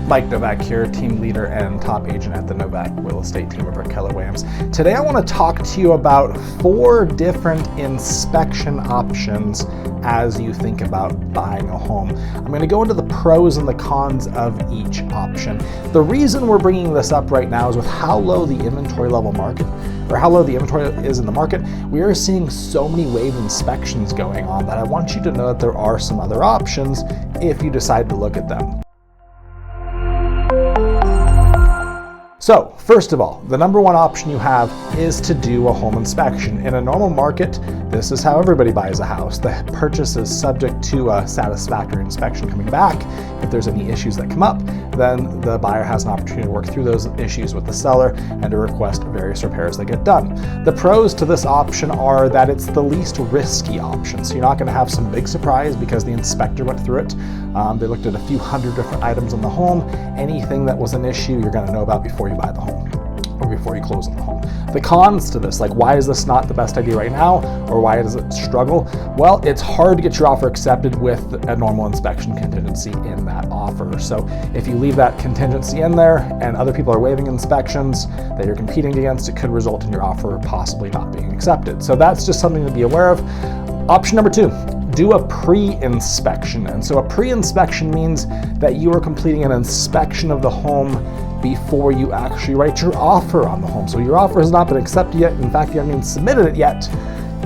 Mike Novak here, team leader and top agent at the Novak real estate team over at Keller Williams. Today I want to talk to you about 4 different inspection options as you think about buying a home. I'm going to go into the pros and the cons of each option. The reason we're bringing this up right now is with how low the inventory level market, or how low the inventory is in the market, we are seeing so many Waive inspections going on that I want you to know that there are some other options if you decide to look at them. So, first of all, the number one option you have is to do a home inspection. In a normal market, this is how everybody buys a house. The purchase is subject to a satisfactory inspection coming back. If there's any issues that come up, then the buyer has an opportunity to work through those issues with the seller and to request various repairs that get done. The pros to this option are that it's the least risky option. So you're not going to have some big surprise because the inspector went through it. They looked at a few hundred different items in the home. Anything that was an issue, you're going to know about before you buy the home or before you close on the home. The cons to this, like why is this not the best idea right now, or why does it struggle? Well, it's hard to get your offer accepted with a normal inspection contingency in that offer. So if you leave that contingency in there and other people are waiving inspections that you're competing against, it could result in your offer possibly not being accepted. So that's just something to be aware of. Option number 2, do a pre-inspection. And so a pre-inspection means that you are completing an inspection of the home before you actually write your offer on the home. So your offer has not been accepted yet. In fact, you haven't even submitted it yet,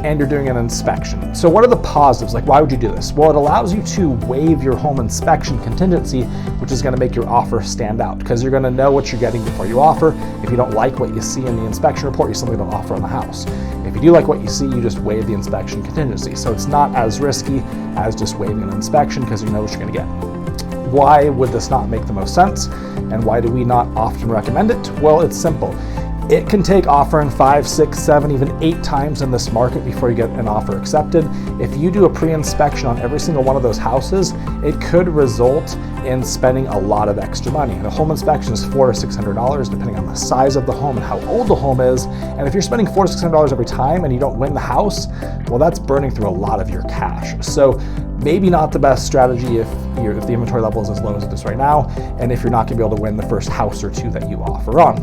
and you're doing an inspection. So what are the positives? Like, why would you do this? Well, it allows you to waive your home inspection contingency, which is going to make your offer stand out because you're going to know what you're getting before you offer. If you don't like what you see in the inspection report, you simply don't offer on the house. If you do like what you see, you just waive the inspection contingency. So it's not as risky as just waiving an inspection because you know what you're going to get. Why would this not make the most sense? And why do we not often recommend it? Well, it's simple. It can take offering 5, 6, 7, even 8 times in this market before you get an offer accepted. If you do a pre-inspection on every single one of those houses, it could result in spending a lot of extra money. And a home inspection is $400 to $600 depending on the size of the home and how old the home is. And if you're spending $400 to $600 every time and you don't win the house, well, that's burning through a lot of your cash. So maybe not the best strategy if the inventory level is as low as it is right now, and if you're not going to be able to win the first house or 2 that you offer on.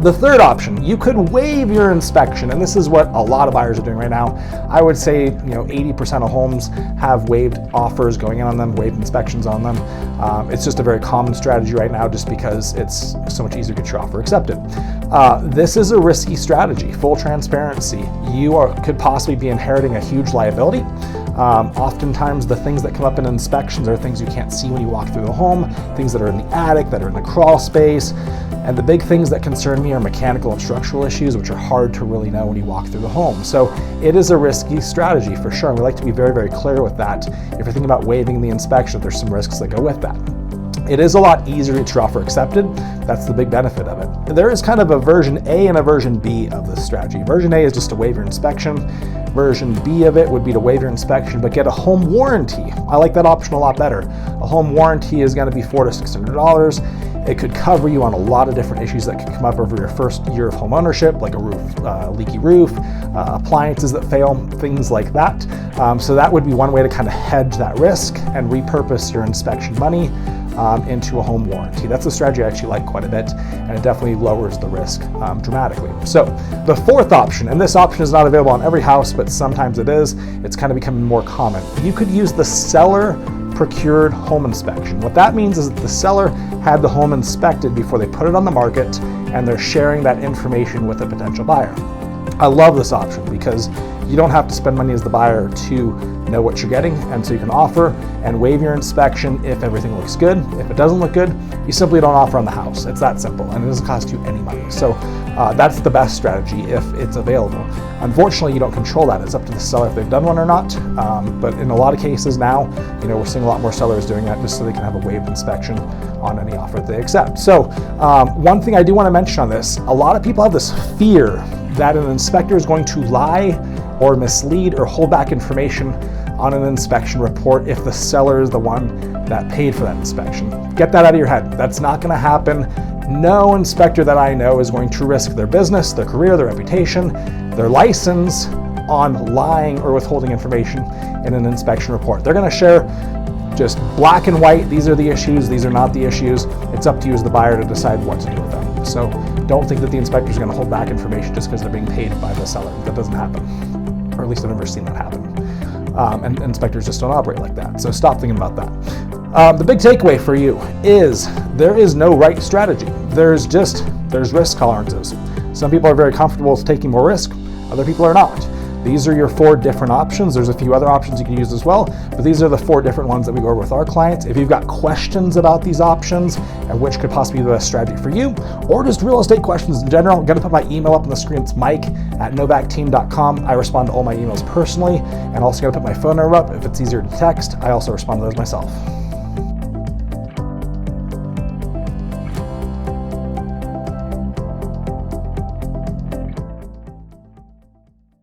The third option, you could waive your inspection, and this is what a lot of buyers are doing right now. I would say 80% of homes have waived offers going in on them, waived inspections on them. It's just a very common strategy right now just because it's so much easier to get your offer accepted. This is a risky strategy, full transparency. You could possibly be inheriting a huge liability. Oftentimes the things that come up in inspections are things you can't see when you walk through the home, things that are in the attic, that are in the crawl space. And the big things that concern me are mechanical and structural issues, which are hard to really know when you walk through the home. So it is a risky strategy for sure. And we like to be very, very clear with that. If you're thinking about waiving the inspection, there's some risks that go with that. It is a lot easier to get your offer accepted. That's the big benefit of it. There is kind of a version A and a version B of this strategy. Version A is just to waive your inspection. Version B of it would be to waive your inspection, but get a home warranty. I like that option a lot better. A home warranty is going to be $400 to $600. It could cover you on a lot of different issues that could come up over your first year of home ownership, like a roof, leaky roof, appliances that fail, things like that. So that would be one way to kind of hedge that risk and repurpose your inspection money into a home warranty. That's a strategy I actually like quite a bit, and it definitely lowers the risk dramatically. So the fourth option, and this option is not available on every house, but sometimes it is, it's kind of becoming more common. You could use the seller procured home inspection. What that means is that the seller had the home inspected before they put it on the market, and they're sharing that information with a potential buyer. I love this option because you don't have to spend money as the buyer to know what you're getting, and so you can offer and waive your inspection if everything looks good. If it doesn't look good, you simply don't offer on the house. It's that simple, and it doesn't cost you any money. So that's the best strategy if it's available. Unfortunately, you don't control that. It's up to the seller if they've done one or not. But in a lot of cases now, we're seeing a lot more sellers doing that just so they can have a waived inspection on any offer that they accept. So one thing I do want to mention on this, a lot of people have this fear that an inspector is going to lie or mislead or hold back information on an inspection report if the seller is the one that paid for that inspection. Get that out of your head. That's not going to happen. No inspector that I know is going to risk their business, their career, their reputation, their license on lying or withholding information in an inspection report. They're going to share just black and white. These are the issues, these are not the issues. It's up to you as the buyer to decide what to do with them. So don't think that the inspector is going to hold back information just because they're being paid by the seller. That doesn't happen, or at least I've never seen that happen. And inspectors just don't operate like that. So stop thinking about that. The big takeaway for you is there is no right strategy. There's risk tolerances. Some people are very comfortable with taking more risk, other people are not. These are your 4 different options. There's a few other options you can use as well, but these are the 4 different ones that we go over with our clients. If you've got questions about these options and which could possibly be the best strategy for you, or just real estate questions in general, I'm gonna put my email up on the screen. It's mike@novacteam.com. I respond to all my emails personally, and also gonna put my phone number up. If it's easier to text, I also respond to those myself.